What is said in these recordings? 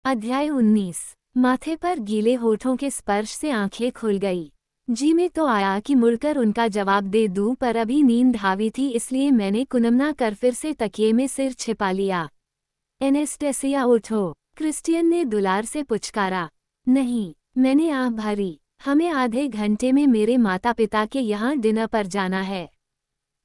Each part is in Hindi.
अध्याय 19। माथे पर गीले होठों के स्पर्श से आंखें खुल गई। जी में तो आया कि मुड़कर उनका जवाब दे दूं, पर अभी नींद हावी थी, इसलिए मैंने कुनमना कर फिर से तकिए में सिर छिपा लिया। एनेस्टेसिया उठो, क्रिस्टियन ने दुलार से पुचकारा। नहीं, मैंने आँख भरी। हमें आधे घंटे में मेरे माता पिता के यहाँ डिनर पर जाना है।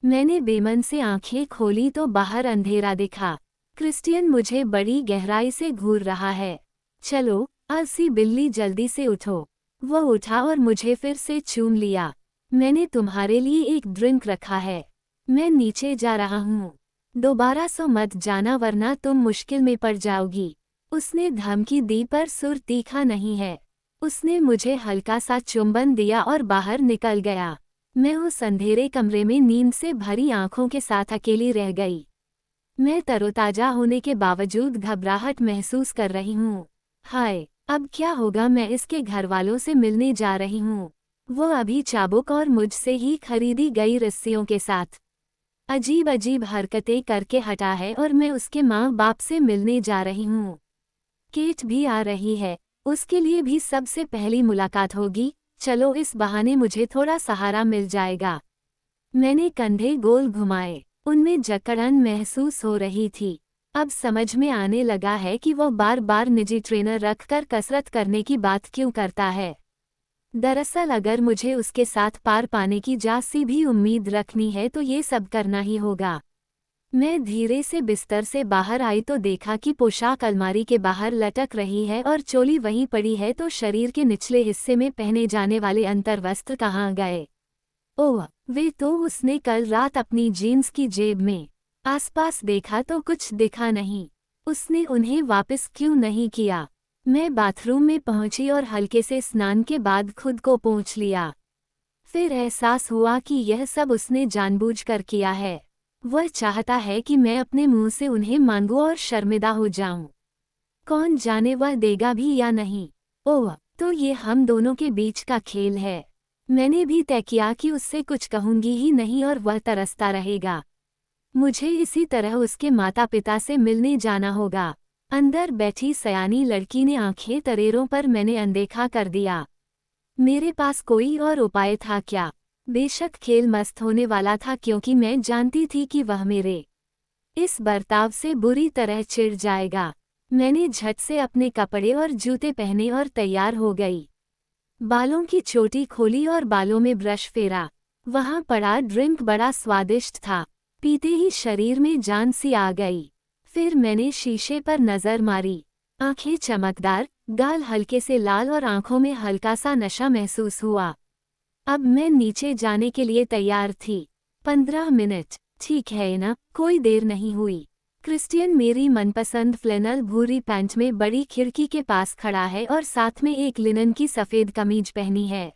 मैंने बेमन से आंखें खोली तो बाहर अंधेरा दिखा। क्रिस्टियन मुझे बड़ी गहराई से घूर रहा है। चलो, अलसी बिल्ली, जल्दी से उठो। वह उठा और मुझे फिर से चूम लिया। मैंने तुम्हारे लिए एक ड्रिंक रखा है। मैं नीचे जा रहा हूँ। दोबारा सो मत जाना, वरना तुम मुश्किल में पड़ जाओगी। उसने धमकी दी, पर सुर तीखा नहीं है। उसने मुझे हल्का सा चुंबन दिया और बाहर निकल गया। मैं उस अंधेरे कमरे में नींद से भरी आंखों के साथ अकेली रह गई। मैं तरोताजा होने के बावजूद घबराहट महसूस कर रही हूँ। हाय, अब क्या होगा? मैं इसके घरवालों से मिलने जा रही हूँ। वो अभी चाबुक और मुझसे ही खरीदी गई रस्सियों के साथ अजीब अजीब हरकतें करके हटा है, और मैं उसके माँ बाप से मिलने जा रही हूँ। केट भी आ रही है, उसके लिए भी सबसे पहली मुलाकात होगी। चलो, इस बहाने मुझे थोड़ा सहारा मिल जाएगा। मैंने कंधे गोल घुमाए, उनमें जकड़न महसूस हो रही थी। अब समझ में आने लगा है कि वो बार बार निजी ट्रेनर रखकर कसरत करने की बात क्यों करता है। दरअसल अगर मुझे उसके साथ पार पाने की जासी भी उम्मीद रखनी है तो ये सब करना ही होगा। मैं धीरे से बिस्तर से बाहर आई तो देखा कि पोशाक अलमारी के बाहर लटक रही है और चोली वहीं पड़ी है, तो शरीर के निचले हिस्से में पहने जाने वाले अंतर्वस्त्र कहाँ गए? ओह, वे तो उसने कल रात अपनी जीन्स की जेब में। आसपास देखा तो कुछ दिखा नहीं। उसने उन्हें वापस क्यों नहीं किया? मैं बाथरूम में पहुंची और हल्के से स्नान के बाद खुद को पोंछ लिया। फिर एहसास हुआ कि यह सब उसने जानबूझकर किया है। वह चाहता है कि मैं अपने मुंह से उन्हें मांगूं और शर्मिंदा हो जाऊं। कौन जाने वह देगा भी या नहीं। ओह, तो ये हम दोनों के बीच का खेल है। मैंने भी तय किया कि उससे कुछ कहूंगी ही नहीं और वह तरसता रहेगा। मुझे इसी तरह उसके माता पिता से मिलने जाना होगा। अंदर बैठी सयानी लड़की ने आंखें तरेरों पर मैंने अनदेखा कर दिया। मेरे पास कोई और उपाय था क्या? बेशक खेल मस्त होने वाला था, क्योंकि मैं जानती थी कि वह मेरे इस बर्ताव से बुरी तरह चिढ़ जाएगा। मैंने झट से अपने कपड़े और जूते पहने और तैयार हो गई। बालों की चोटी खोली और बालों में ब्रश फेरा। वहां पड़ा ड्रिंक बड़ा स्वादिष्ट था। पीते ही शरीर में जान सी आ गई। फिर मैंने शीशे पर नजर मारी। आंखें चमकदार, गाल हल्के से लाल और आंखों में हल्का सा नशा महसूस हुआ। अब मैं नीचे जाने के लिए तैयार थी। 15 मिनट, ठीक है ना? कोई देर नहीं हुई। क्रिस्टियन मेरी मनपसंद फ्लेनल भूरी पैंट में बड़ी खिड़की के पास खड़ा है और साथ में एक लिनन की सफ़ेद कमीज पहनी है।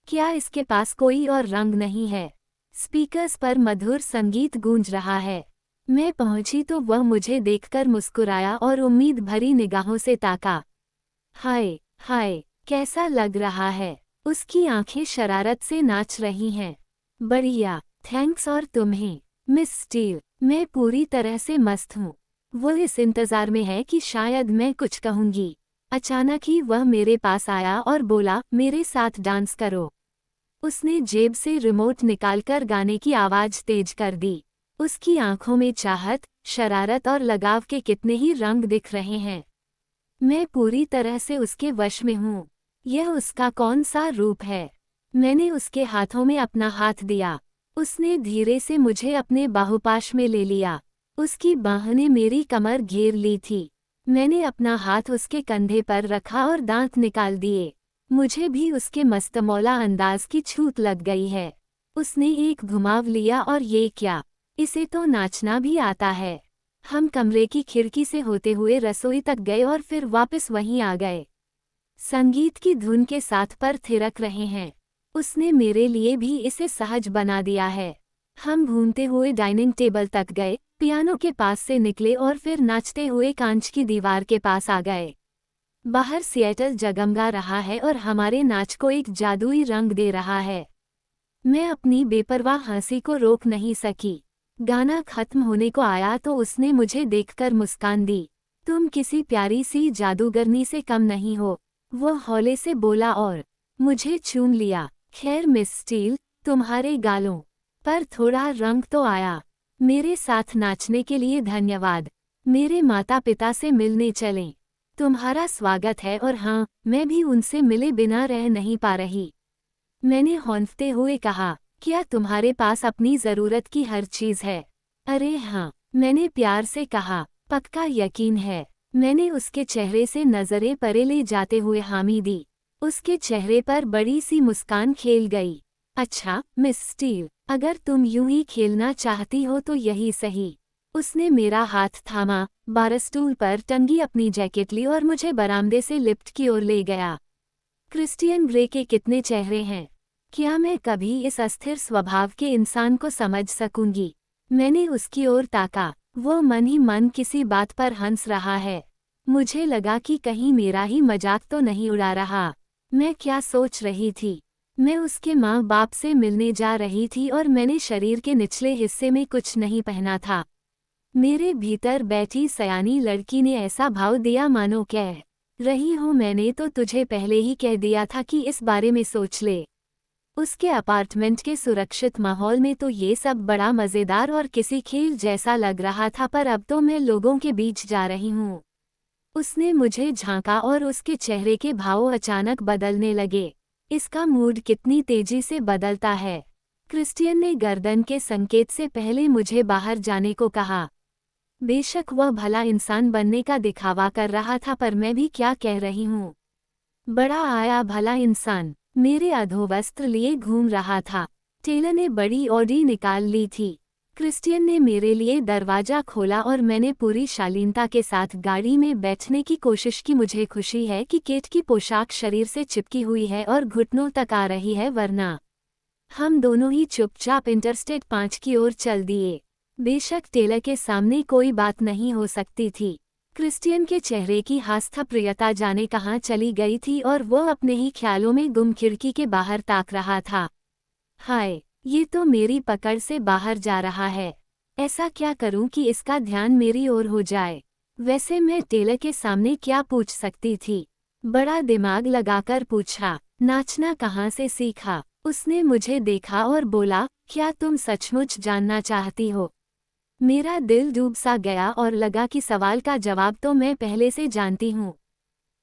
क्या इसके पास कोई और रंग नहीं है? स्पीकर्स पर मधुर संगीत गूंज रहा है। मैं पहुंची तो वह मुझे देखकर मुस्कुराया और उम्मीद भरी निगाहों से ताका। हाय हाय, कैसा लग रहा है? उसकी आंखें शरारत से नाच रही हैं। बढ़िया, थैंक्स। और तुम्हें, मिस स्टील? मैं पूरी तरह से मस्त हूँ। वो इस इंतजार में है कि शायद मैं कुछ कहूँगी। अचानक ही वह मेरे पास आया और बोला, मेरे साथ डांस करो। उसने जेब से रिमोट निकालकर गाने की आवाज़ तेज कर दी। उसकी आंखों में चाहत, शरारत और लगाव के कितने ही रंग दिख रहे हैं। मैं पूरी तरह से उसके वश में हूँ। यह उसका कौन सा रूप है? मैंने उसके हाथों में अपना हाथ दिया। उसने धीरे से मुझे अपने बाहुपाश में ले लिया। उसकी बाह ने मेरी कमर घेर ली थी। मैंने अपना हाथ उसके कंधे पर रखा और दांत निकाल दिए। मुझे भी उसके मस्तमौला अंदाज की छूट लग गई है। उसने एक घुमाव लिया और ये क्या? इसे तो नाचना भी आता है। हम कमरे की खिड़की से होते हुए रसोई तक गए और फिर वापस वहीं आ गए। संगीत की धुन के साथ पर थिरक रहे हैं। उसने मेरे लिए भी इसे सहज बना दिया है। हम घूमते हुए डाइनिंग टेबल तक गए, पियानो के पास से निकले और फिर नाचते हुए कांच की दीवार के पास आ गए। बाहर सिएटल जगमगा रहा है और हमारे नाच को एक जादुई रंग दे रहा है। मैं अपनी बेपरवाह हंसी को रोक नहीं सकी। गाना खत्म होने को आया तो उसने मुझे देखकर मुस्कान दी। तुम किसी प्यारी सी जादूगरनी से कम नहीं हो, वो हौले से बोला और मुझे चूम लिया। खैर मिस स्टील, तुम्हारे गालों पर थोड़ा रंग तो आया। मेरे साथ नाचने के लिए धन्यवाद। मेरे माता पिता से मिलने चलें। तुम्हारा स्वागत है और हाँ, मैं भी उनसे मिले बिना रह नहीं पा रही। मैंने हौंफते हुए कहा, क्या तुम्हारे पास अपनी ज़रूरत की हर चीज़ है? अरे हाँ, मैंने प्यार से कहा, पक्का यकीन है। मैंने उसके चेहरे से नज़रें परे ले जाते हुए हामी दी। उसके चेहरे पर बड़ी सी मुस्कान खेल गई। अच्छा मिस स्टील, अगर तुम यूं ही खेलना चाहती हो तो यही सही। उसने मेरा हाथ थामा, बारस्टूल पर टंगी अपनी जैकेट ली और मुझे बरामदे से लिफ्ट की ओर ले गया। क्रिस्टियन ग्रे के कितने चेहरे हैं? क्या मैं कभी इस अस्थिर स्वभाव के इंसान को समझ सकूंगी? मैंने उसकी ओर ताका। वो मन ही मन किसी बात पर हंस रहा है। मुझे लगा कि कहीं मेरा ही मजाक तो नहीं उड़ा रहा। मैं क्या सोच रही थी? मैं उसके माँ बाप से मिलने जा रही थी और मैंने शरीर के निचले हिस्से में कुछ नहीं पहना था। मेरे भीतर बैठी सयानी लड़की ने ऐसा भाव दिया मानो कह रही हूँ, मैंने तो तुझे पहले ही कह दिया था कि इस बारे में सोच ले। उसके अपार्टमेंट के सुरक्षित माहौल में तो ये सब बड़ा मज़ेदार और किसी खेल जैसा लग रहा था, पर अब तो मैं लोगों के बीच जा रही हूँ। उसने मुझे झांका और उसके चेहरे के भाव अचानक बदलने लगे। इसका मूड कितनी तेजी से बदलता है। क्रिस्टियन ने गर्दन के संकेत से पहले मुझे बाहर जाने को कहा। बेशक वह भला इंसान बनने का दिखावा कर रहा था, पर मैं भी क्या कह रही हूँ। बड़ा आया भला इंसान मेरे अधोवस्त्र लिए घूम रहा था। टेलर ने बड़ी ऑडी निकाल ली थी। क्रिस्टियन ने मेरे लिए दरवाजा खोला और मैंने पूरी शालीनता के साथ गाड़ी में बैठने की कोशिश की। मुझे खुशी है कि केट की पोशाक शरीर से चिपकी हुई है और घुटनों तक आ रही है, वरना हम दोनों ही चुपचाप इंटरस्टेट 5 की ओर चल दिए। बेशक टेलर के सामने कोई बात नहीं हो सकती थी। क्रिस्टियन के चेहरे की हास्थाप्रियता जाने कहाँ चली गई थी और वह अपने ही ख्यालों में गुम खिड़की के बाहर ताक रहा था। हाय, ये तो मेरी पकड़ से बाहर जा रहा है। ऐसा क्या करूं कि इसका ध्यान मेरी ओर हो जाए? वैसे मैं टेलर के सामने क्या पूछ सकती थी? बड़ा दिमाग लगाकर पूछा, नाचना कहाँ से सीखा? उसने मुझे देखा और बोला, क्या तुम सचमुच जानना चाहती हो? मेरा दिल डूब सा गया और लगा कि सवाल का जवाब तो मैं पहले से जानती हूँ।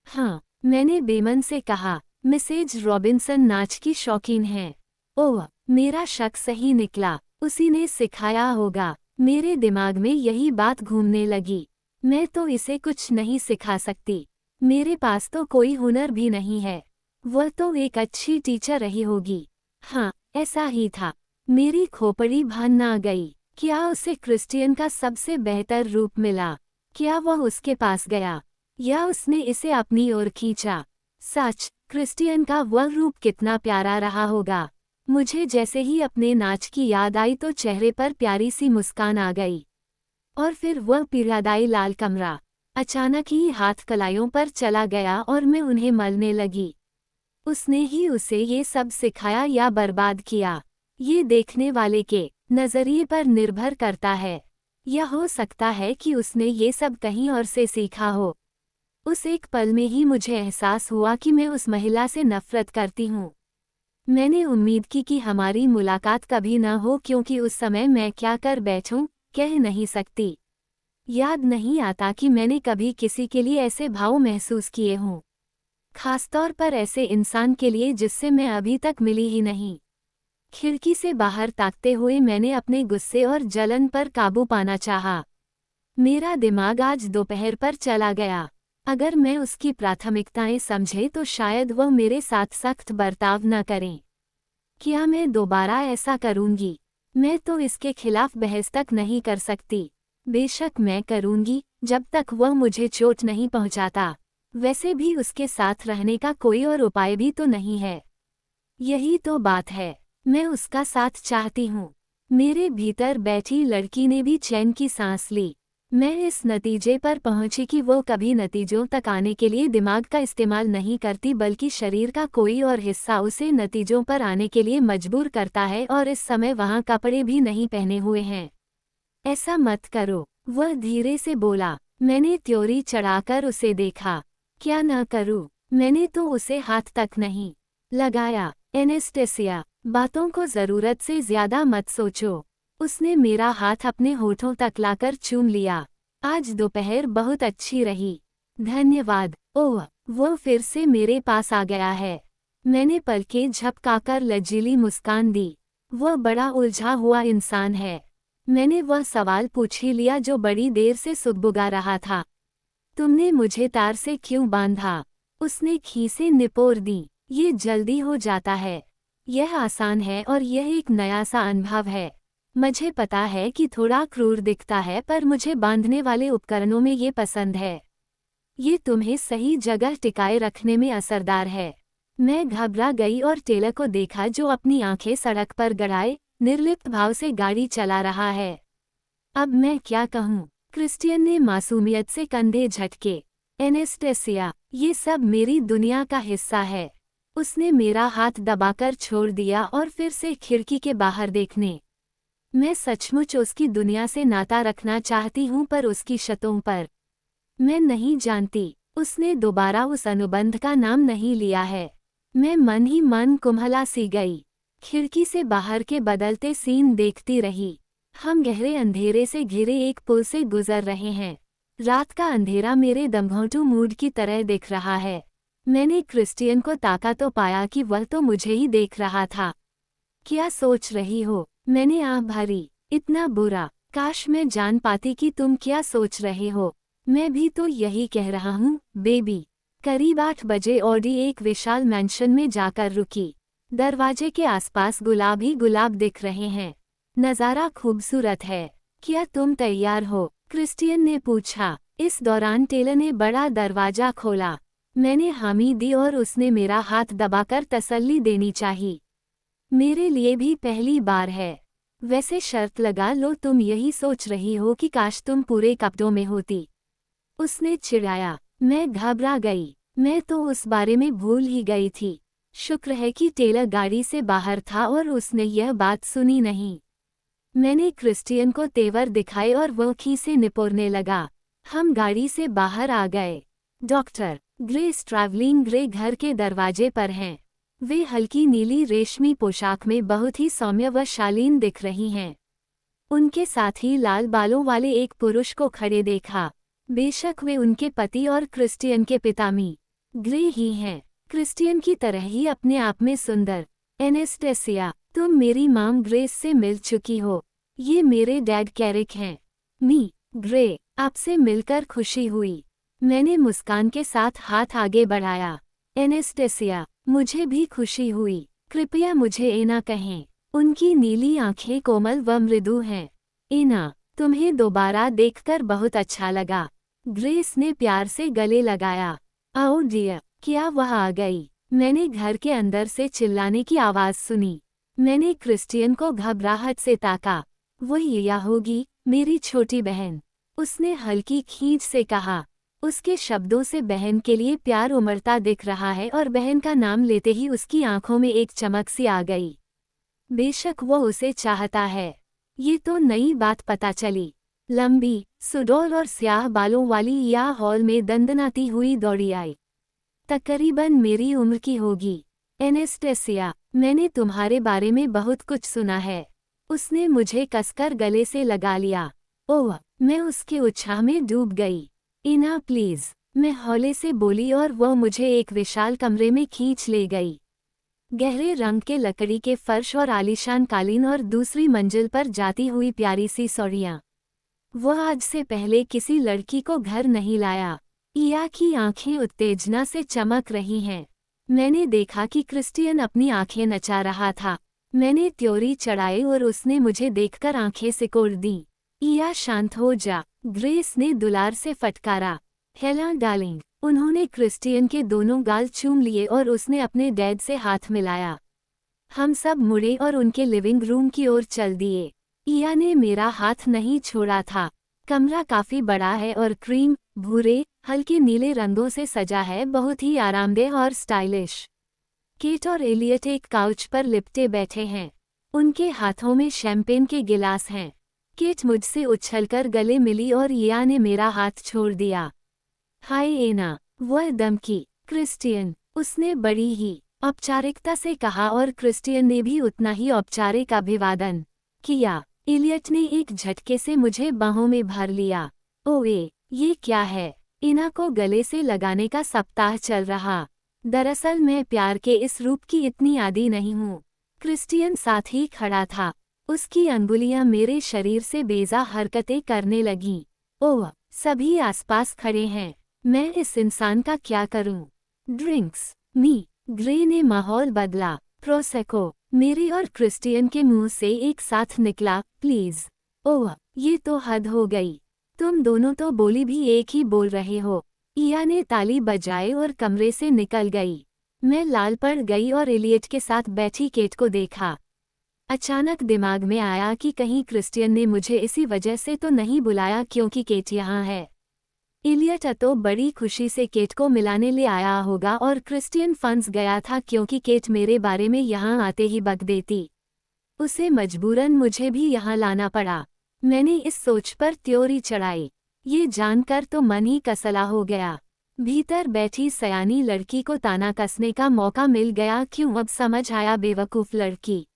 हाँ, मैंने बेमन से कहा, मिसेज रॉबिन्सन नाच की शौकीन हैं। ओह, मेरा शक सही निकला, उसी ने सिखाया होगा। मेरे दिमाग में यही बात घूमने लगी। मैं तो इसे कुछ नहीं सिखा सकती। मेरे पास तो कोई हुनर भी नहीं है। वह तो एक अच्छी टीचर रही होगी। हाँ, ऐसा ही था। मेरी खोपड़ी भान ना गई। क्या उसे क्रिस्टियन का सबसे बेहतर रूप मिला? क्या वह उसके पास गया या उसने इसे अपनी ओर खींचा? सच, क्रिस्टियन का वह रूप कितना प्यारा रहा होगा। मुझे जैसे ही अपने नाच की याद आई तो चेहरे पर प्यारी सी मुस्कान आ गई। और फिर वह पीड़ादायी लाल कमरा अचानक ही हाथ कलाइयों पर चला गया और मैं उन्हें मलने लगी। उसने ही उसे ये सब सिखाया या बर्बाद किया, ये देखने वाले के नज़रिए पर निर्भर करता है। या हो सकता है कि उसने ये सब कहीं और से सीखा हो। उस एक पल में ही मुझे एहसास हुआ कि मैं उस महिला से नफरत करती हूँ। मैंने उम्मीद की कि हमारी मुलाकात कभी न हो, क्योंकि उस समय मैं क्या कर बैठूं कह नहीं सकती। याद नहीं आता कि मैंने कभी किसी के लिए ऐसे भाव महसूस किए हों, खासतौर पर ऐसे इंसान के लिए जिससे मैं अभी तक मिली ही नहीं। खिड़की से बाहर ताकते हुए मैंने अपने गुस्से और जलन पर काबू पाना चाहा। मेरा दिमाग आज दोपहर पर चला गया। अगर मैं उसकी प्राथमिकताएं समझे तो शायद वह मेरे साथ सख्त बर्ताव न करें। क्या मैं दोबारा ऐसा करूंगी? मैं तो इसके खिलाफ बहस तक नहीं कर सकती। बेशक मैं करूंगी, जब तक वह मुझे चोट नहीं पहुंचाता। वैसे भी उसके साथ रहने का कोई और उपाय भी तो नहीं है। यही तो बात है, मैं उसका साथ चाहती हूँ। मेरे भीतर बैठी लड़की ने भी चैन की सांस ली। मैं इस नतीजे पर पहुंची कि वो कभी नतीजों तक आने के लिए दिमाग का इस्तेमाल नहीं करती, बल्कि शरीर का कोई और हिस्सा उसे नतीजों पर आने के लिए मजबूर करता है, और इस समय वहाँ कपड़े भी नहीं पहने हुए हैं। ऐसा मत करो, वह धीरे से बोला। मैंने त्योरी चढ़ाकर उसे देखा। क्या न करूं? मैंने तो उसे हाथ तक नहीं लगाया। एनेस्टेसिया, बातों को ज़रूरत से ज़्यादा मत सोचो। उसने मेरा हाथ अपने होठों तक लाकर चूम लिया। आज दोपहर बहुत अच्छी रही। धन्यवाद। ओह, वो फिर से मेरे पास आ गया है। मैंने पलकें झपकाकर लज्जीली मुस्कान दी। वह बड़ा उलझा हुआ इंसान है। मैंने वह सवाल पूछ ही लिया जो बड़ी देर से सुगबुगा रहा था। तुमने मुझे तार से क्यों बांधा? उसने खीसें निपोर दी। ये जल्दी हो जाता है। यह आसान है और यह एक नया सा अनुभव है। मुझे पता है कि थोड़ा क्रूर दिखता है, पर मुझे बांधने वाले उपकरणों में ये पसंद है। ये तुम्हें सही जगह टिकाए रखने में असरदार है। मैं घबरा गई और टेलर को देखा जो अपनी आंखें सड़क पर गड़ाए निर्लिप्त भाव से गाड़ी चला रहा है। अब मैं क्या कहूँ? क्रिस्टियन ने मासूमियत से कंधे झटके। एनेस्टेसिया, ये सब मेरी दुनिया का हिस्सा है। उसने मेरा हाथ दबाकर छोड़ दिया और फिर से खिड़की के बाहर देखने। मैं सचमुच उसकी दुनिया से नाता रखना चाहती हूँ, पर उसकी शर्तों पर। मैं नहीं जानती। उसने दोबारा उस अनुबंध का नाम नहीं लिया है। मैं मन ही मन कुम्हला सी गई। खिड़की से बाहर के बदलते सीन देखती रही। हम गहरे अंधेरे से घिरे एक पुल से गुजर रहे हैं। रात का अंधेरा मेरे दमघोंटू मूड की तरह दिख रहा है। मैंने क्रिस्टियन को ताका तो पाया कि वह तो मुझे ही देख रहा था। क्या सोच रही हो? मैंने आह भरी। इतना बुरा? काश मैं जान पाती कि तुम क्या सोच रहे हो। मैं भी तो यही कह रहा हूँ, बेबी। करीब 8 बजे ऑडी एक विशाल मैंशन में जाकर रुकी। दरवाजे के आसपास गुलाब ही गुलाब दिख रहे हैं। नज़ारा खूबसूरत है। क्या तुम तैयार हो? क्रिस्टियन ने पूछा। इस दौरान टेलर ने बड़ा दरवाजा खोला। मैंने हामी दी और उसने मेरा हाथ दबाकर तसल्ली देनी चाहिए। मेरे लिए भी पहली बार है। वैसे शर्त लगा लो, तुम यही सोच रही हो कि काश तुम पूरे कपड़ों में होती। उसने चिढ़ाया। मैं घबरा गई। मैं तो उस बारे में भूल ही गई थी। शुक्र है कि टेलर गाड़ी से बाहर था और उसने यह बात सुनी नहीं। मैंने क्रिस्टियन को तेवर दिखाए और वह खीसें निपोरने लगा। हम गाड़ी से बाहर आ गए। डॉक्टर ग्रेस ट्रैवलिंग ग्रे घर के दरवाजे पर हैं। वे हल्की नीली रेशमी पोशाक में बहुत ही सौम्य व शालीन दिख रही हैं। उनके साथ ही लाल बालों वाले एक पुरुष को खड़े देखा। बेशक वे उनके पति और क्रिस्टियन के पितामी ग्रे ही हैं। क्रिस्टियन की तरह ही अपने आप में सुंदर। एनेस्टेसिया, तुम मेरी माम ग्रेस से मिल चुकी हो। ये मेरे डैड कैरिक हैं। मी ग्रे, आपसे मिलकर खुशी हुई। मैंने मुस्कान के साथ हाथ आगे बढ़ाया। एनेस्टेसिया, मुझे भी खुशी हुई। कृपया मुझे एना कहें। उनकी नीली आंखें कोमल व मृदु हैं। एना, तुम्हें दोबारा देखकर बहुत अच्छा लगा। ग्रेस ने प्यार से गले लगाया। आओ डियर, क्या वह आ गई? मैंने घर के अंदर से चिल्लाने की आवाज़ सुनी। मैंने क्रिस्टियन को घबराहट से ताका। वह या होगी, मेरी छोटी बहन। उसने हल्की खींच से कहा। उसके शब्दों से बहन के लिए प्यार उमड़ता दिख रहा है और बहन का नाम लेते ही उसकी आंखों में एक चमक सी आ गई। बेशक वो उसे चाहता है। ये तो नई बात पता चली। लंबी, सुडौल और स्याह बालों वाली या हॉल में दंदनाती हुई दौड़ी आई। तकरीबन मेरी उम्र की होगी। एनेस्टेसिया, मैंने तुम्हारे बारे में बहुत कुछ सुना है। उसने मुझे कसकर गले से लगा लिया। ओह, मैं उसके उत्साह में डूब गई। इना प्लीज, मैं हौले से बोली और वह मुझे एक विशाल कमरे में खींच ले गई। गहरे रंग के लकड़ी के फर्श और आलीशान कालीन और दूसरी मंजिल पर जाती हुई प्यारी सी सौड़ियां। वह आज से पहले किसी लड़की को घर नहीं लाया। इया की आंखें उत्तेजना से चमक रही हैं। मैंने देखा कि क्रिस्टियन अपनी आंखें नचा रहा था। मैंने त्योरी चढ़ाई और उसने मुझे देखकर आंखें सिकोड़ दी। इया शांत हो जा, ग्रेस ने दुलार से फटकारा। हेला डार्लिंग। उन्होंने क्रिस्टियन के दोनों गाल चूम लिए और उसने अपने डैड से हाथ मिलाया। हम सब मुड़े और उनके लिविंग रूम की ओर चल दिए। इया ने मेरा हाथ नहीं छोड़ा था। कमरा काफी बड़ा है और क्रीम, भूरे, हल्के नीले रंगों से सजा है, बहुत ही आरामदेह और स्टाइलिश। केट और एलियट एक काउच पर लिपटे बैठे हैं। उनके हाथों में शैंपेन के गिलास हैं। केट मुझसे उछलकर गले मिली और इया ने मेरा हाथ छोड़ दिया। हाय एना, वह धमकी। क्रिस्टियन, उसने बड़ी ही औपचारिकता से कहा और क्रिस्टियन ने भी उतना ही औपचारिक अभिवादन किया। इलियट ने एक झटके से मुझे बाहों में भर लिया। ओए, ये क्या है? इना को गले से लगाने का सप्ताह चल रहा। दरअसल मैं प्यार के इस रूप की इतनी आदी नहीं हूँ। क्रिस्टियन साथ ही खड़ा था। उसकी अंगुलियां मेरे शरीर से बेजा हरकतें करने लगीं। ओह, सभी आसपास खड़े हैं। मैं इस इंसान का क्या करूं? ड्रिंक्स मी। ग्रे ने माहौल बदला। प्रोसेको मेरे और क्रिस्टियन के मुंह से एक साथ निकला। प्लीज। ओह, ये तो हद हो गई। तुम दोनों तो बोली भी एक ही बोल रहे हो। इया ने ताली बजाई और कमरे से निकल गई। मैं लाल पड़ गई और इलियट के साथ बैठी केट को देखा। अचानक दिमाग में आया कि कहीं क्रिस्टियन ने मुझे इसी वजह से तो नहीं बुलाया क्योंकि केट यहाँ है। इलियट तो बड़ी खुशी से केट को मिलाने ले आया होगा और क्रिस्टियन फंस गया था क्योंकि केट मेरे बारे में यहाँ आते ही बक देती। उसे मजबूरन मुझे भी यहाँ लाना पड़ा। मैंने इस सोच पर त्योरी चढ़ाई। ये जानकर तो मन ही कसला हो गया। भीतर बैठी सयानी लड़की को ताना कसने का मौका मिल गया। क्यों, अब समझ आया बेवकूफ़ लड़की।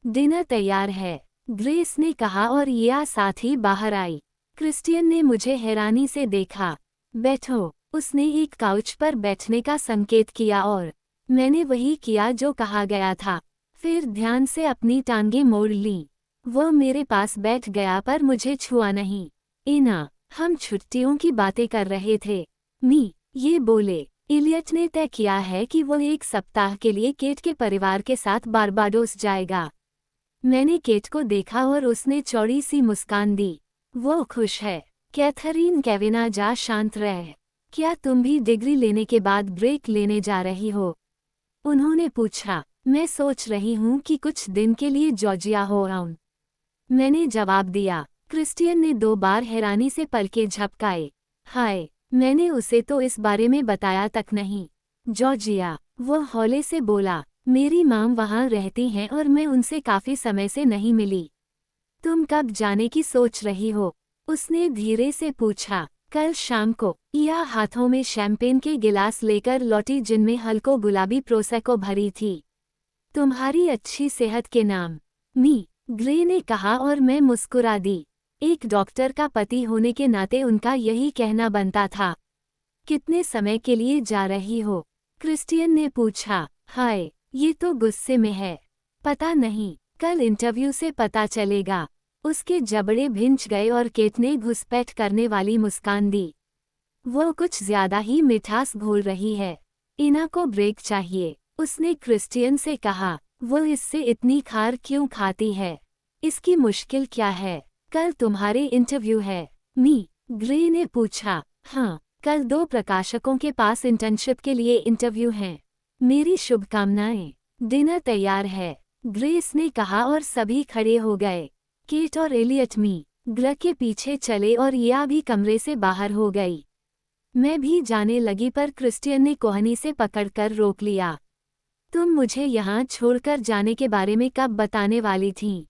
डिनर तैयार है, ग्रेस ने कहा और इया साथ ही बाहर आई। क्रिस्टियन ने मुझे हैरानी से देखा। बैठो, उसने एक काउच पर बैठने का संकेत किया और मैंने वही किया जो कहा गया था। फिर ध्यान से अपनी टांगें मोड़ लीं। वह मेरे पास बैठ गया पर मुझे छुआ नहीं। इना, हम छुट्टियों की बातें कर रहे थे। मी, ये बोले। इलियट ने तय किया है कि वह एक सप्ताह के लिए केट के परिवार के साथ बारबाडोस जाएगा। मैंने केट को देखा और उसने चौड़ी सी मुस्कान दी। वो खुश है। कैथरीन केविना, जा शांत रह। क्या तुम भी डिग्री लेने के बाद ब्रेक लेने जा रही हो? उन्होंने पूछा। मैं सोच रही हूँ कि कुछ दिन के लिए जॉर्जिया हो आऊं। मैंने जवाब दिया। क्रिस्टियन ने 2 बार हैरानी से पलके झपकाए। हाय, मैंने उसे तो इस बारे में बताया तक नहीं। जॉर्जिया, वह हौले से बोला। मेरी माम वहाँ रहती हैं और मैं उनसे काफ़ी समय से नहीं मिली। तुम कब जाने की सोच रही हो? उसने धीरे से पूछा। कल शाम को। इया हाथों में शैंपेन के गिलास लेकर लौटी जिनमें हल्को गुलाबी प्रोसेको भरी थी। तुम्हारी अच्छी सेहत के नाम, मी, ग्रे ने कहा और मैं मुस्कुरा दी। एक डॉक्टर का पति होने के नाते उनका यही कहना बनता था। कितने समय के लिए जा रही हो? क्रिस्टियन ने पूछा। हाय, ये तो गुस्से में है। पता नहीं, कल इंटरव्यू से पता चलेगा। उसके जबड़े भिंच गए और केट ने घुसपैठ करने वाली मुस्कान दी। वो कुछ ज्यादा ही मिठास घोल रही है। इना को ब्रेक चाहिए, उसने क्रिस्टियन से कहा। वो इससे इतनी खार क्यों खाती है? इसकी मुश्किल क्या है? कल तुम्हारे इंटरव्यू है, मी, ग्रे ने पूछा। हाँ, कल 2 प्रकाशकों के पास इंटर्नशिप के लिए इंटरव्यू हैं। मेरी शुभकामनाएं। डिनर तैयार है, ग्रेस ने कहा और सभी खड़े हो गए। केट और एलियट मी, ग्र के पीछे चले और इया भी कमरे से बाहर हो गई। मैं भी जाने लगी पर क्रिस्टियन ने कोहनी से पकड़कर रोक लिया। तुम मुझे यहाँ छोड़कर जाने के बारे में कब बताने वाली थीं?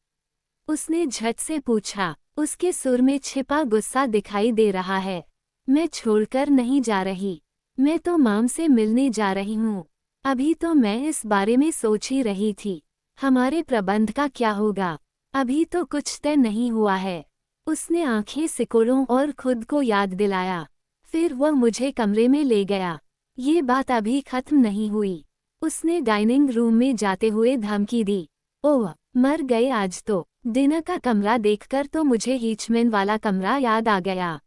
उसने झट से पूछा। उसके सुर में छिपा गुस्सा दिखाई दे रहा है। मैं छोड़कर नहीं जा रही। मैं तो माम से मिलने जा रही हूँ। अभी तो मैं इस बारे में सोच ही रही थी। हमारे प्रबंध का क्या होगा? अभी तो कुछ तय नहीं हुआ है। उसने आंखें सिकोड़ों और खुद को याद दिलाया। फिर वह मुझे कमरे में ले गया। ये बात अभी खत्म नहीं हुई। उसने डाइनिंग रूम में जाते हुए धमकी दी। ओह, मर गए आज तो। डिनर का कमरा देखकर तो मुझे हीचमैन वाला कमरा याद आ गया।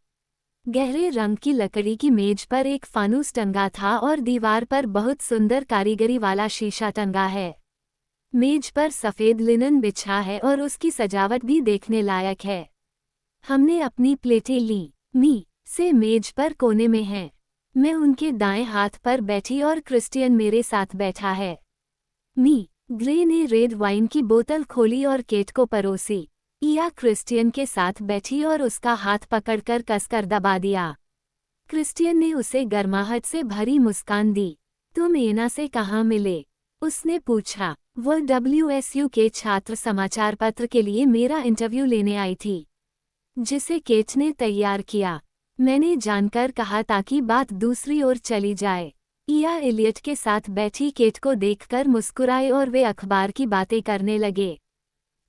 गहरे रंग की लकड़ी की मेज पर एक फानूस टंगा था और दीवार पर बहुत सुंदर कारीगरी वाला शीशा टंगा है। मेज पर सफ़ेद लिनन बिछा है और उसकी सजावट भी देखने लायक है। हमने अपनी प्लेटें ली। मी से मेज पर कोने में है। मैं उनके दाएं हाथ पर बैठी और क्रिस्टियन मेरे साथ बैठा है। मी, ग्रे ने रेड वाइन की बोतल खोली और केट को परोसी। इया क्रिस्टियन के साथ बैठी और उसका हाथ पकड़कर कसकर दबा दिया। क्रिस्टियन ने उसे गर्माहट से भरी मुस्कान दी। तुम एना से कहाँ मिले? उसने पूछा। वह WSU के छात्र समाचार पत्र के लिए मेरा इंटरव्यू लेने आई थी। जिसे केट ने तैयार किया। मैंने जानकर कहा ताकि बात दूसरी ओर चली जाए। इया एलियट के साथ बैठी केट को देखकर मुस्कुराए और वे अखबार की बातें करने लगे।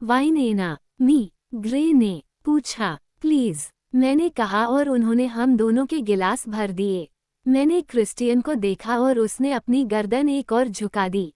वाइन एना मी, ग्रे ने पूछा। प्लीज, मैंने कहा और उन्होंने हम दोनों के गिलास भर दिए। मैंने क्रिस्टियन को देखा और उसने अपनी गर्दन एक और झुका दी।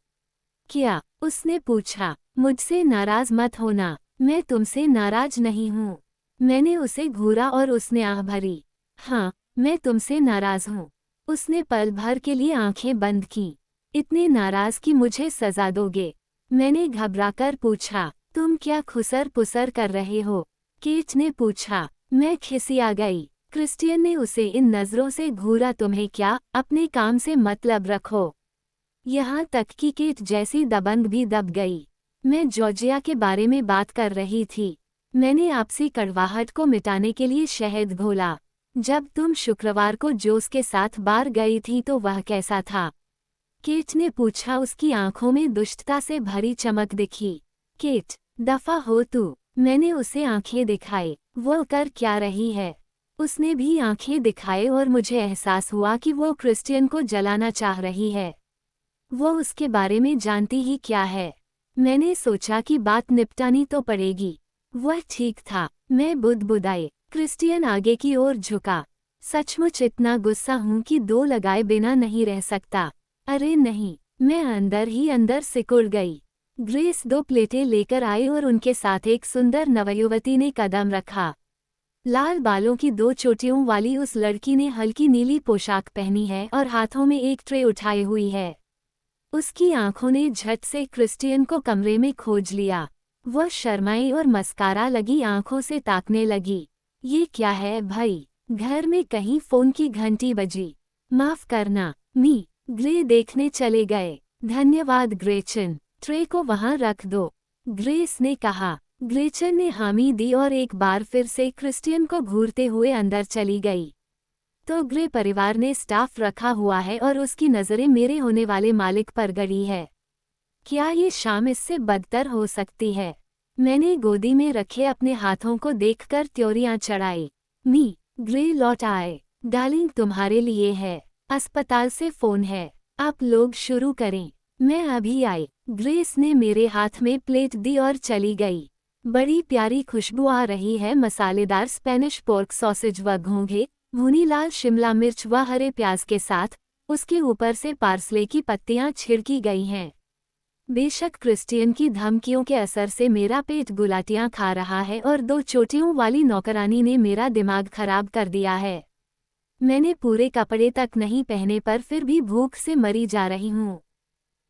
क्या? उसने पूछा। मुझसे नाराज मत होना, मैं तुमसे नाराज नहीं हूँ। मैंने उसे घूरा और उसने आह भरी। हाँ, मैं तुमसे नाराज हूँ। उसने पल भर के लिए आंखें बंद कीं। इतने नाराज कि मुझे सजा दोगे? मैंने घबराकर पूछा। तुम क्या खुसर पुसर कर रहे हो? केट ने पूछा। मैं खिसिया गई। क्रिस्टियन ने उसे इन नज़रों से घूरा। तुम्हें क्या, अपने काम से मतलब रखो। यहाँ तक कि केट जैसी दबंग भी दब गई। मैं जॉर्जिया के बारे में बात कर रही थी। मैंने आपसी कड़वाहट को मिटाने के लिए शहद घोला। जब तुम शुक्रवार को जोस के साथ बार गई थी तो वह कैसा था? केट ने पूछा। उसकी आंखों में दुष्टता से भरी चमक दिखी। केट, दफा हो तू। मैंने उसे आंखें दिखाई। वो कर क्या रही है? उसने भी आंखें दिखाए और मुझे एहसास हुआ कि वो क्रिस्टियन को जलाना चाह रही है। वो उसके बारे में जानती ही क्या है? मैंने सोचा कि बात निपटानी तो पड़ेगी। वह ठीक था। मैं बुदबुदाई। क्रिस्टियन आगे की ओर झुका। सचमुच इतना गुस्सा हूं कि दो लगाए बिना नहीं रह सकता। अरे नहीं, मैं अंदर ही अंदर सिकुड़ गई। ग्रेस 2 प्लेटें लेकर आई और उनके साथ एक सुंदर नवयुवती ने कदम रखा। लाल बालों की 2 चोटियों वाली उस लड़की ने हल्की नीली पोशाक पहनी है और हाथों में एक ट्रे उठाई हुई है। उसकी आंखों ने झट से क्रिस्टियन को कमरे में खोज लिया। वह शर्माई और मस्कारा लगी आंखों से ताकने लगी। ये क्या है भाई? घर में कहीं फोन की घंटी बजी। माफ करना, मी, ग्रे देखने चले गए। धन्यवाद ग्रेचन, ट्रे को वहां रख दो, ग्रेस ने कहा। ग्रेचन ने हामी दी और एक बार फिर से क्रिस्टियन को घूरते हुए अंदर चली गई। तो ग्रे परिवार ने स्टाफ रखा हुआ है और उसकी नज़रें मेरे होने वाले मालिक पर गड़ी है। क्या ये शाम इससे बदतर हो सकती है? मैंने गोदी में रखे अपने हाथों को देखकर त्योरियां चढ़ाई। मी, ग्रे लौट आए। डार्लिंग, तुम्हारे लिए है। अस्पताल से फ़ोन है। आप लोग शुरू करें। मैं अभी आई। ग्रेस ने मेरे हाथ में प्लेट दी और चली गई। बड़ी प्यारी खुशबू आ रही है। मसालेदार स्पेनिश पोर्क सॉसेज व घोंघे, भुनी लाल शिमला मिर्च व हरे प्याज के साथ उसके ऊपर से पार्सले की पत्तियां छिड़की गई हैं। बेशक क्रिस्टियन की धमकियों के असर से मेरा पेट गुलाटियां खा रहा है और 2 चोटियों वाली नौकरानी ने मेरा दिमाग खराब कर दिया है। मैंने पूरे कपड़े तक नहीं पहने पर फिर भी भूख से मरी जा रही हूँ।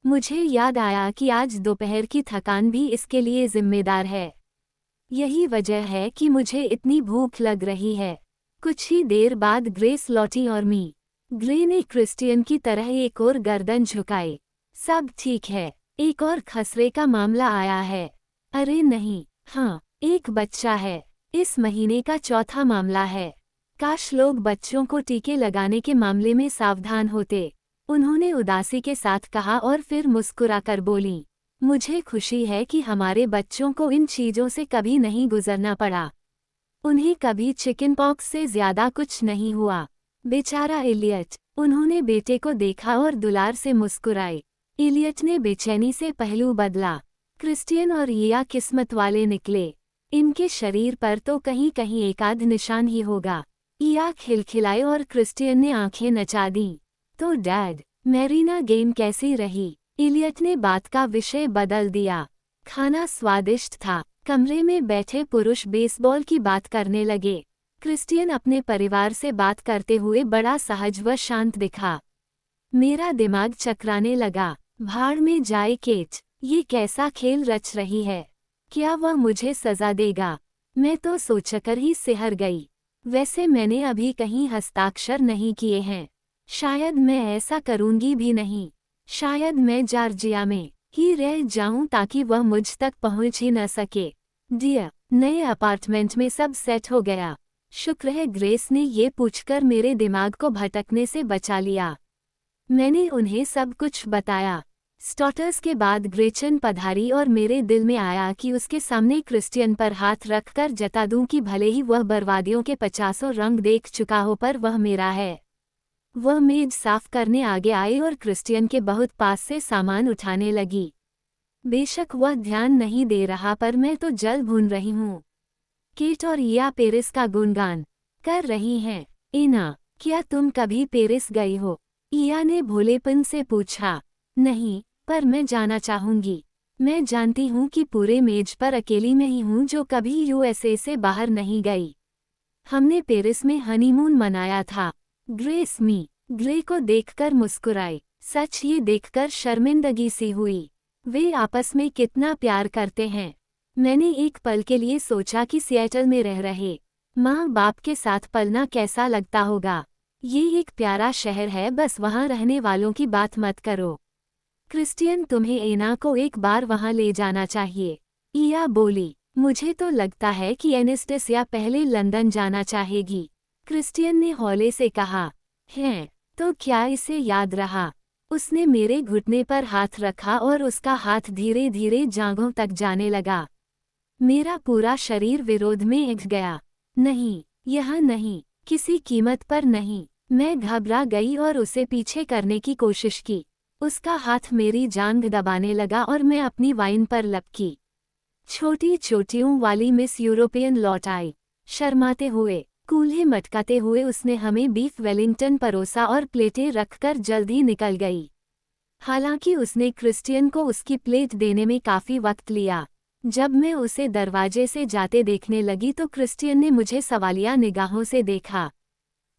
मुझे याद आया कि आज दोपहर की थकान भी इसके लिए जिम्मेदार है। यही वजह है कि मुझे इतनी भूख लग रही है। कुछ ही देर बाद ग्रेस लौटी और ग्रे ने क्रिस्टियन की तरह एक और गर्दन झुकाई। सब ठीक है। एक और खसरे का मामला आया है। अरे नहीं, हाँ, एक बच्चा है। इस महीने का चौथा मामला है। काश लोग बच्चों को टीके लगाने के मामले में सावधान होते, उन्होंने उदासी के साथ कहा और फिर मुस्कुराकर बोली। मुझे खुशी है कि हमारे बच्चों को इन चीज़ों से कभी नहीं गुजरना पड़ा। उन्हें कभी चिकन पॉक्स से ज्यादा कुछ नहीं हुआ। बेचारा एलियट। उन्होंने बेटे को देखा और दुलार से मुस्कुराए। एलियट ने बेचैनी से पहलू बदला। क्रिस्टियन और इया किस्मत वाले निकले। इनके शरीर पर तो कहीं कहीं एकाध निशान ही होगा। इया खिलखिलाए और क्रिस्टियन ने आंखें नचा दीं। तो डैड, मैरीना गेम कैसी रही? एलियट ने बात का विषय बदल दिया। खाना स्वादिष्ट था। कमरे में बैठे पुरुष बेसबॉल की बात करने लगे। क्रिस्टियन अपने परिवार से बात करते हुए बड़ा सहज व शांत दिखा। मेरा दिमाग चकराने लगा। भाड़ में जाए केट, ये कैसा खेल रच रही है? क्या वह मुझे सजा देगा? मैं तो सोचकर ही सिहर गई। वैसे मैंने अभी कहीं हस्ताक्षर नहीं किए हैं। शायद मैं ऐसा करूंगी भी नहीं। शायद मैं जॉर्जिया में ही रह जाऊं ताकि वह मुझ तक पहुंच ही न सके। डियर, नए अपार्टमेंट में सब सेट हो गया। शुक्र है ग्रेस ने ये पूछकर मेरे दिमाग को भटकने से बचा लिया। मैंने उन्हें सब कुछ बताया। स्टॉटर्स के बाद ग्रेचन पधारी और मेरे दिल में आया कि उसके सामने क्रिस्टियन पर हाथ रखकर जता दूं कि भले ही वह बर्बादियों के 50 रंग देख चुका हो पर वह मेरा है। वह मेज साफ करने आगे आई और क्रिस्टियन के बहुत पास से सामान उठाने लगी। बेशक वह ध्यान नहीं दे रहा पर मैं तो जल भून रही हूँ। केट और इया पेरिस का गुणगान कर रही हैं। इना, क्या तुम कभी पेरिस गई हो? इया ने भोलेपन से पूछा। नहीं, पर मैं जाना चाहूंगी। मैं जानती हूँ कि पूरे मेज पर अकेली मैं ही हूँ जो कभी यूएसए से बाहर नहीं गई। हमने पेरिस में हनीमून मनाया था। ग्रे को देखकर मुस्कुराई। सच ये देखकर शर्मिंदगी सी हुई। वे आपस में कितना प्यार करते हैं। मैंने एक पल के लिए सोचा कि सिएटल में रह रहे माँ बाप के साथ पलना कैसा लगता होगा। ये एक प्यारा शहर है, बस वहाँ रहने वालों की बात मत करो। क्रिस्टियन, तुम्हें एना को एक बार वहाँ ले जाना चाहिए। इया बोली। मुझे तो लगता है कि एनेस्टेसिया पहले लंदन जाना चाहेगी। क्रिस्टियन ने हौले से कहा। हैं, तो क्या इसे याद रहा? उसने मेरे घुटने पर हाथ रखा और उसका हाथ धीरे धीरे जांघों तक जाने लगा। मेरा पूरा शरीर विरोध में उठ गया। नहीं, यह नहीं, किसी कीमत पर नहीं। मैं घबरा गई और उसे पीछे करने की कोशिश की। उसका हाथ मेरी जांघ दबाने लगा और मैं अपनी वाइन पर लपकी। छोटी चोटियों वाली मिस यूरोपियन लौट आई। शर्माते हुए, कूल्हे मटकाते हुए उसने हमें बीफ वेलिंगटन परोसा और प्लेटें रखकर जल्दी निकल गई। हालांकि उसने क्रिस्टियन को उसकी प्लेट देने में काफ़ी वक्त लिया। जब मैं उसे दरवाजे से जाते देखने लगी तो क्रिस्टियन ने मुझे सवालिया निगाहों से देखा।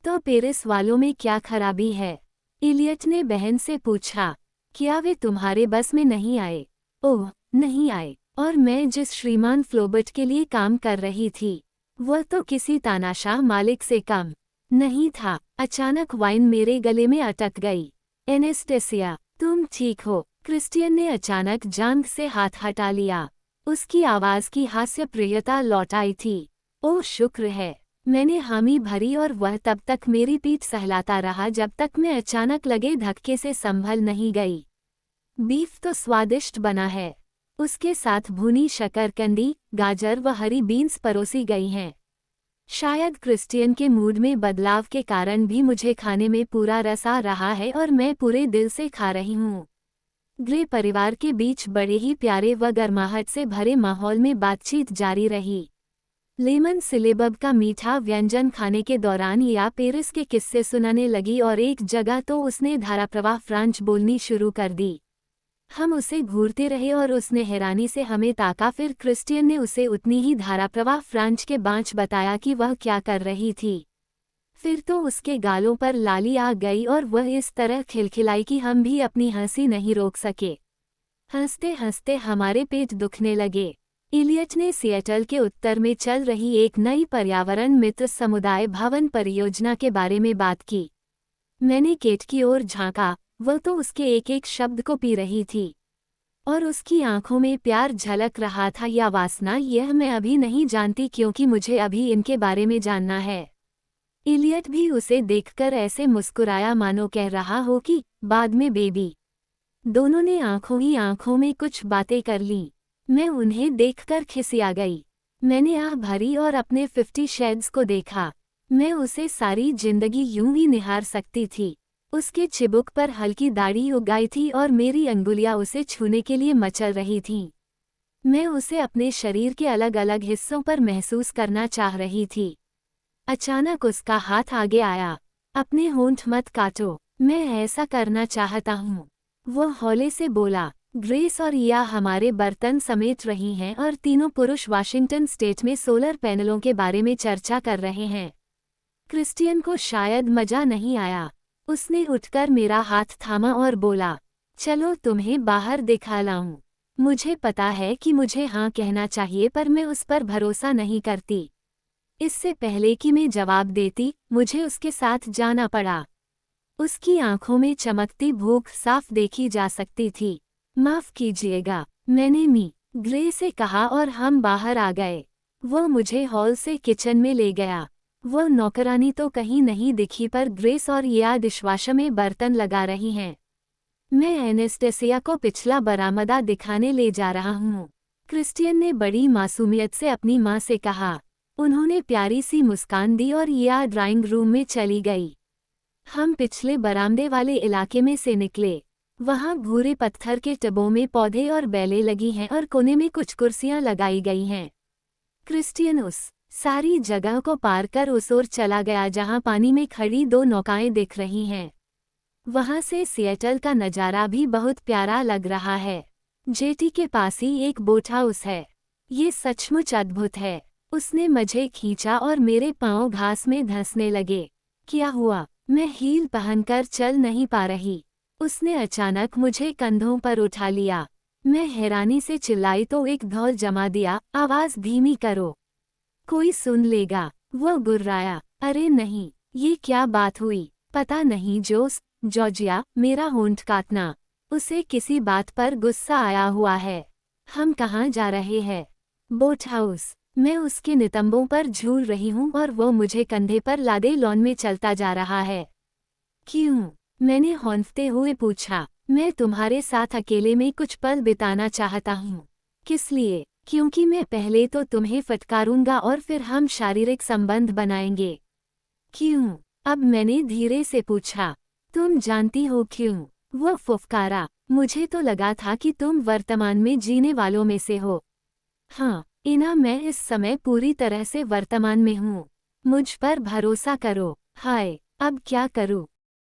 तो पेरिस वालों में क्या खराबी है? इलियट ने बहन से पूछा। क्या वे तुम्हारे बस में नहीं आए? ओह, नहीं आए। और मैं जिस श्रीमान फ्लोबर्ट के लिए काम कर रही थी, वह तो किसी तानाशाह मालिक से कम नहीं था। अचानक वाइन मेरे गले में अटक गई। एनेस्टेसिया, तुम ठीक हो? क्रिस्टियन ने अचानक जांघ से हाथ हटा लिया। उसकी आवाज़ की हास्यप्रियता लौट आई थी। ओह शुक्र है। मैंने हामी भरी और वह तब तक मेरी पीठ सहलाता रहा जब तक मैं अचानक लगे धक्के से संभल नहीं गई। बीफ तो स्वादिष्ट बना है। उसके साथ भुनी शकरकंदी, गाजर व हरी बीन्स परोसी गई हैं। शायद क्रिस्टियन के मूड में बदलाव के कारण भी मुझे खाने में पूरा रस आ रहा है और मैं पूरे दिल से खा रही हूँ। ग्रे परिवार के बीच बड़े ही प्यारे व गर्माहट से भरे माहौल में बातचीत जारी रही। लेमन सिलेबब का मीठा व्यंजन खाने के दौरान या पेरिस के किस्से सुनाने लगी और एक जगह तो उसने धाराप्रवाह फ्रांच बोलनी शुरू कर दी। हम उसे घूरते रहे और उसने हैरानी से हमें ताका। फिर क्रिस्टियन ने उसे उतनी ही धाराप्रवाह फ्रांच के बाँच बताया कि वह क्या कर रही थी। फिर तो उसके गालों पर लाली आ गई और वह इस तरह खिलखिलाई कि हम भी अपनी हंसी नहीं रोक सके। हंसते हंसते हमारे पेट दुखने लगे। इलियट ने सिएटल के उत्तर में चल रही एक नई पर्यावरण मित्र समुदाय भवन परियोजना के बारे में बात की। मैंने केट की ओर झांका। वह तो उसके एक एक शब्द को पी रही थी और उसकी आंखों में प्यार झलक रहा था या वासना, यह मैं अभी नहीं जानती क्योंकि मुझे अभी इनके बारे में जानना है। इलियट भी उसे देखकर ऐसे मुस्कुराया मानो कह रहा हो कि बाद में बेबी। दोनों ने आंखों ही आंखों में कुछ बातें कर लीं। मैं उन्हें देखकर खिसिया गई। मैंने आह भरी और अपने 50 शेड्स को देखा। मैं उसे सारी जिंदगी यूं ही निहार सकती थी। उसके चिबुक पर हल्की दाढ़ी उग गई थी और मेरी अंगुलियां उसे छूने के लिए मचल रही थीं। मैं उसे अपने शरीर के अलग अलग हिस्सों पर महसूस करना चाह रही थी। अचानक उसका हाथ आगे आया। अपने होंठ मत काटो, मैं ऐसा करना चाहता हूँ, वह हौले से बोला। ग्रेस और इया हमारे बर्तन समेट रही हैं और तीनों पुरुष वाशिंगटन स्टेट में सोलर पैनलों के बारे में चर्चा कर रहे हैं। क्रिस्टियन को शायद मजा नहीं आया। उसने उठकर मेरा हाथ थामा और बोला, चलो तुम्हें बाहर दिखा लाऊं। मुझे पता है कि मुझे हाँ कहना चाहिए पर मैं उस पर भरोसा नहीं करती। इससे पहले कि मैं जवाब देती, मुझे उसके साथ जाना पड़ा। उसकी आंखों में चमकती भूख साफ देखी जा सकती थी। माफ कीजिएगा, मैंने ग्रे से कहा और हम बाहर आ गए। वह मुझे हॉल से किचन में ले गया। वह नौकरानी तो कहीं नहीं दिखी पर ग्रेस और या डिशवाशर में बर्तन लगा रही हैं। मैं एनेस्टेसिया को पिछला बरामदा दिखाने ले जा रहा हूँ। क्रिस्टियन ने बड़ी मासूमियत से अपनी माँ से कहा। उन्होंने प्यारी सी मुस्कान दी और या ड्राइंग रूम में चली गई। हम पिछले बरामदे वाले इलाके में से निकले। वहाँ भूरे पत्थर के टबों में पौधे और बेलें लगी हैं और कोने में कुछ कुर्सियाँ लगाई गई हैं। क्रिस्टियन उस सारी जगह को पार कर उस ओर चला गया जहाँ पानी में खड़ी 2 नौकाएं दिख रही हैं। वहाँ से सिएटल का नज़ारा भी बहुत प्यारा लग रहा है। जेटी के पास ही एक बोट हाउस है। ये सचमुच अद्भुत है। उसने मुझे खींचा और मेरे पाँव घास में धंसने लगे। क्या हुआ? मैं हील पहनकर चल नहीं पा रही। उसने अचानक मुझे कंधों पर उठा लिया। मैं हैरानी से चिल्लाई तो एक धौल जमा दिया, आवाज़ धीमी करो, कोई सुन लेगा। वो गुर्राया। अरे नहीं, ये क्या बात हुई? पता नहीं जॉर्जिया, मेरा होंठ काटना। उसे किसी बात पर गुस्सा आया हुआ है। हम कहाँ जा रहे हैं? Boat house. मैं उसके नितंबों पर झूल रही हूँ और वो मुझे कंधे पर लादे लॉन में चलता जा रहा है। क्यों? मैंने हौंफते हुए पूछा। मैं तुम्हारे साथ अकेले में कुछ पल बिताना चाहता हूँ। किस लिए? क्योंकि मैं पहले तो तुम्हें फटकारूंगा और फिर हम शारीरिक संबंध बनाएंगे। क्यों? अब मैंने धीरे से पूछा। तुम जानती हो क्यों? वो फुफकारा। मुझे तो लगा था कि तुम वर्तमान में जीने वालों में से हो। हाँ, इना मैं इस समय पूरी तरह से वर्तमान में हूँ। मुझ पर भरोसा करो। हाय, अब क्या करूँ?